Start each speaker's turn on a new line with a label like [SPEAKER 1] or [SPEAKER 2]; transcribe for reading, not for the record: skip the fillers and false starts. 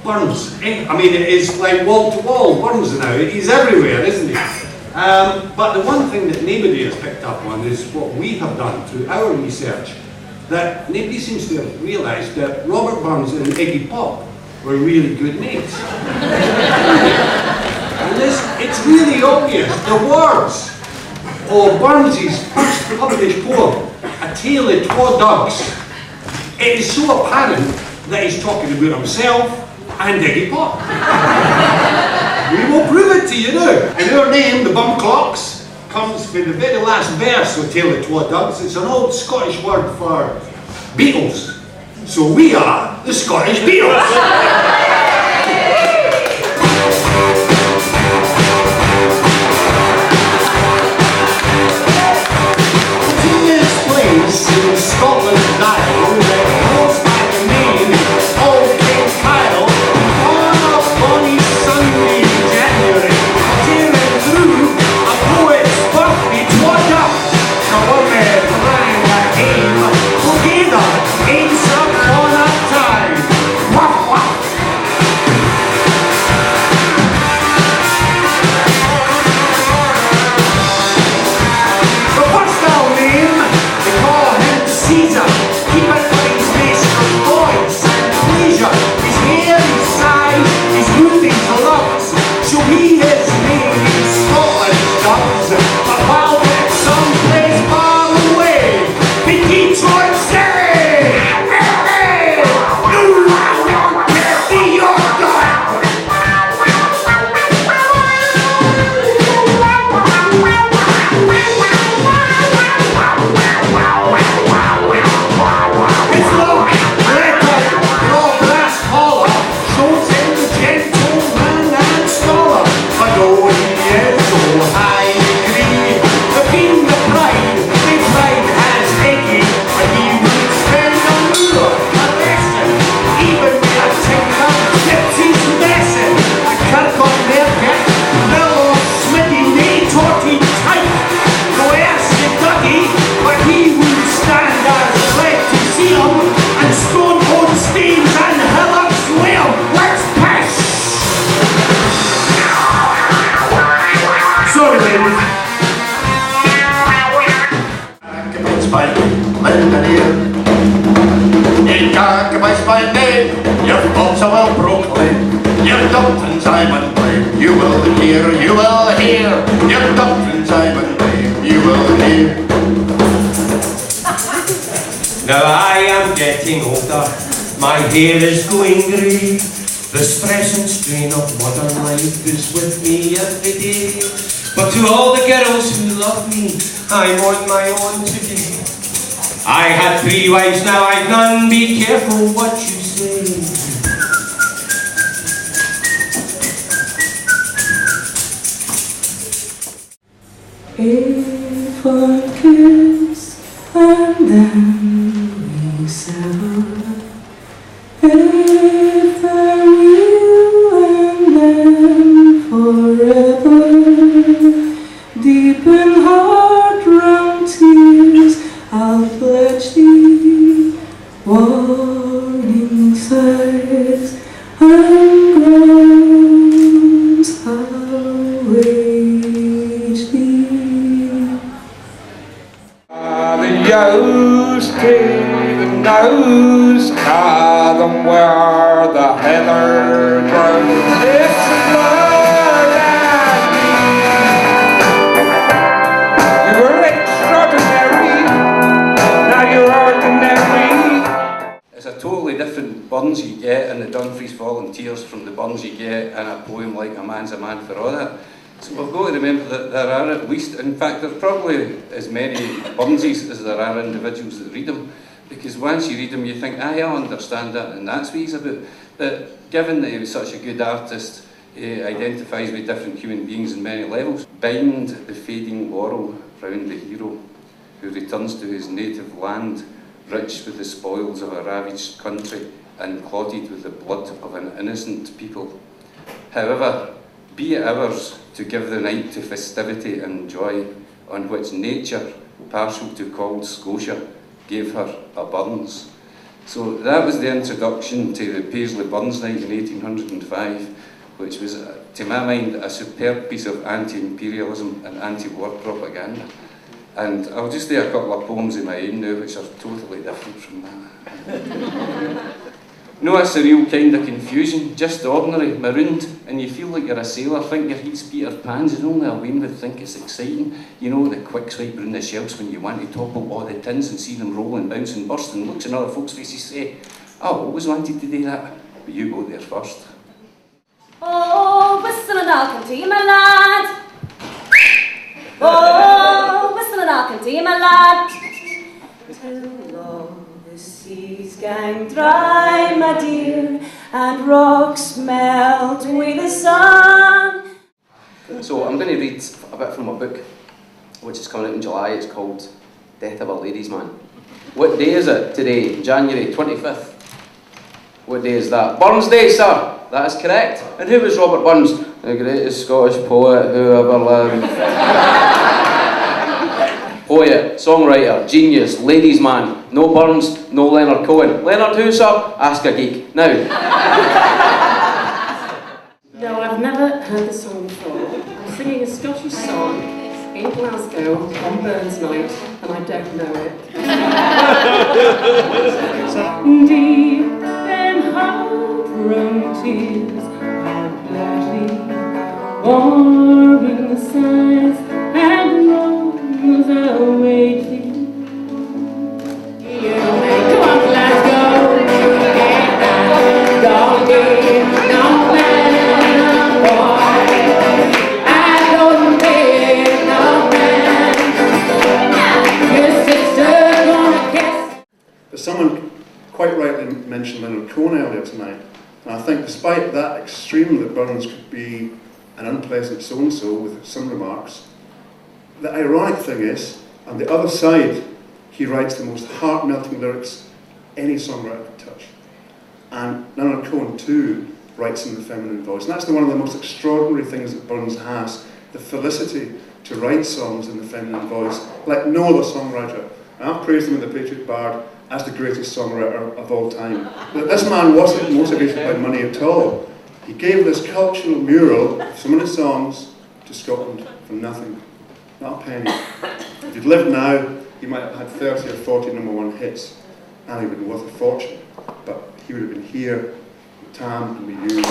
[SPEAKER 1] Burns. I mean, it is like wall to wall Burns now. He's everywhere, isn't he? But the one thing that nobody has picked up on is what we have done through our research, that nobody seems to have realised that Robert Burns and Iggy Pop were really good mates. And it's really obvious. The words of Burns' first published poem, A Tale of Twa Dogs, it is so apparent that he's talking about himself and Iggy Pop. We will prove it to you now. And our name, the Bum Clocks, comes from the very last verse of Tale of Twa Dogs. It's an old Scottish word for Beatles. So we are the Scottish Beatles. In Scotland Isle, that goes by the name Old King Kyle, on a bonny Sunday in January, tearing through a poet's birthday twa ducks, the women rang a hymn together, once upon a time. Wah, wah. The first I'll name, they call him Caesar. Keep it for his race of voice and pleasure. His hair, his size, his moving looks show he his name in Scotland does. But while we're someplace far away, in Detroit City, hey, you want to be your God. His look, record, raw brass collar, shows him the gentleman and scholar. But though he is so high degree, the being the pride, big pride has Iggy, but he would spend a moor, a lesson, even with a tinker, gypsy's lesson. A kirk on their pit, Bill or Smithy, they torty tight. No ask the Dougie, but he would stand as glad to see him, and stone cold stains and hillocks well. Let's pass! Sorry, ladies.
[SPEAKER 2] It's by Linda dear. You can't give us my name, your thoughts are well proclaimed. Your doctrines I would blame, you will hear, you will hear. Your doctrines I would blame, you will hear.
[SPEAKER 3] Now I am getting older, my hair is going grey. The stress and strain of modern life is with me every day. But to all the girls who love me, I'm on my own today. I had 3 wives, now I've none, be careful what you say.
[SPEAKER 4] If one kiss and then we sever, if then you and then forever, deep in heart round tears, I'll pledge thee warning sighs and groans I'll wage thee.
[SPEAKER 5] The yows take the nose, carry them where the heather grows. It's more than me. You were extraordinary, now you're ordinary.
[SPEAKER 6] It's a totally different Burns you get in the Dumfries Volunteers from the Burns you get in a poem like A Man's a Man for All That. So we've got to remember that there are at least, in fact there's probably as many Burnsies as there are individuals that read them, because once you read them you think, I understand that and that's what he's about. But given that he was such a good artist, he identifies with different human beings on many levels. Bind the fading laurel round the hero who returns to his native land, rich with the spoils of a ravaged country and clotted with the blood of an innocent people. However, be it ours to give the night to festivity and joy, on which nature, partial to cold Scotia, gave her a Burns. So that was the introduction to the Paisley Burns Night in 1805, which was, to my mind, a superb piece of anti-imperialism and anti-war propaganda. And I'll just do a couple of poems of my own now, which are totally different from that. No, it's a real kind of confusion, just ordinary, marooned, and you feel like you're a sailor, think your heat's Peter Pan's, and only a Wayne would think it's exciting. You know, the quick swipe round the shelves when you want to topple all the tins and see them roll and bounce and burst, and looks in other folks' faces say, I always wanted to do that, but you go there first.
[SPEAKER 7] Oh, whistle and I'll come to you, my lad. Oh, whistle and I'll come to you, my lad. Till all the seas gang dry, my dear, and rocks melt with the sun.
[SPEAKER 8] So I'm going to read a bit from a book, which is coming out in July. It's called Death of a Ladies' Man. What day is it today? January 25th. What day is that? Burns Day, sir! That is correct. And who was Robert Burns? The greatest Scottish poet who ever lived. Poet, songwriter, genius, ladies' man. No Burns, no Leonard Cohen. Leonard who, sir? Ask a geek. Now.
[SPEAKER 9] No, I've never heard this song before. I'm singing a Scottish song in Glasgow on Burns Night, and I don't know it. Deep in heart-wrung tears, I gladly warming the sighs and rose away to you. Come on, Glasgow, and don't be no man, boy. I don't need no man. Your sister gonna kiss.
[SPEAKER 10] But someone quite rightly mentioned Leonard Cohen earlier tonight, and I think despite that extreme that Burns could be an unpleasant so-and-so with some remarks, the ironic thing is, on the other side, he writes the most heart-melting lyrics any songwriter could touch. And Leonard Cohen too writes in the feminine voice, and that's one of the most extraordinary things that Burns has, the felicity to write songs in the feminine voice, like no other songwriter. And I've praised him in the Patriot Bard as the greatest songwriter of all time. But this man wasn't motivated by money at all. He gave this cultural mural of some of his songs to Scotland for nothing, not a penny. If he'd lived now, he might have had 30 or 40 #1 hits, and he would have been worth a fortune. But he would have been here with Tam and with you.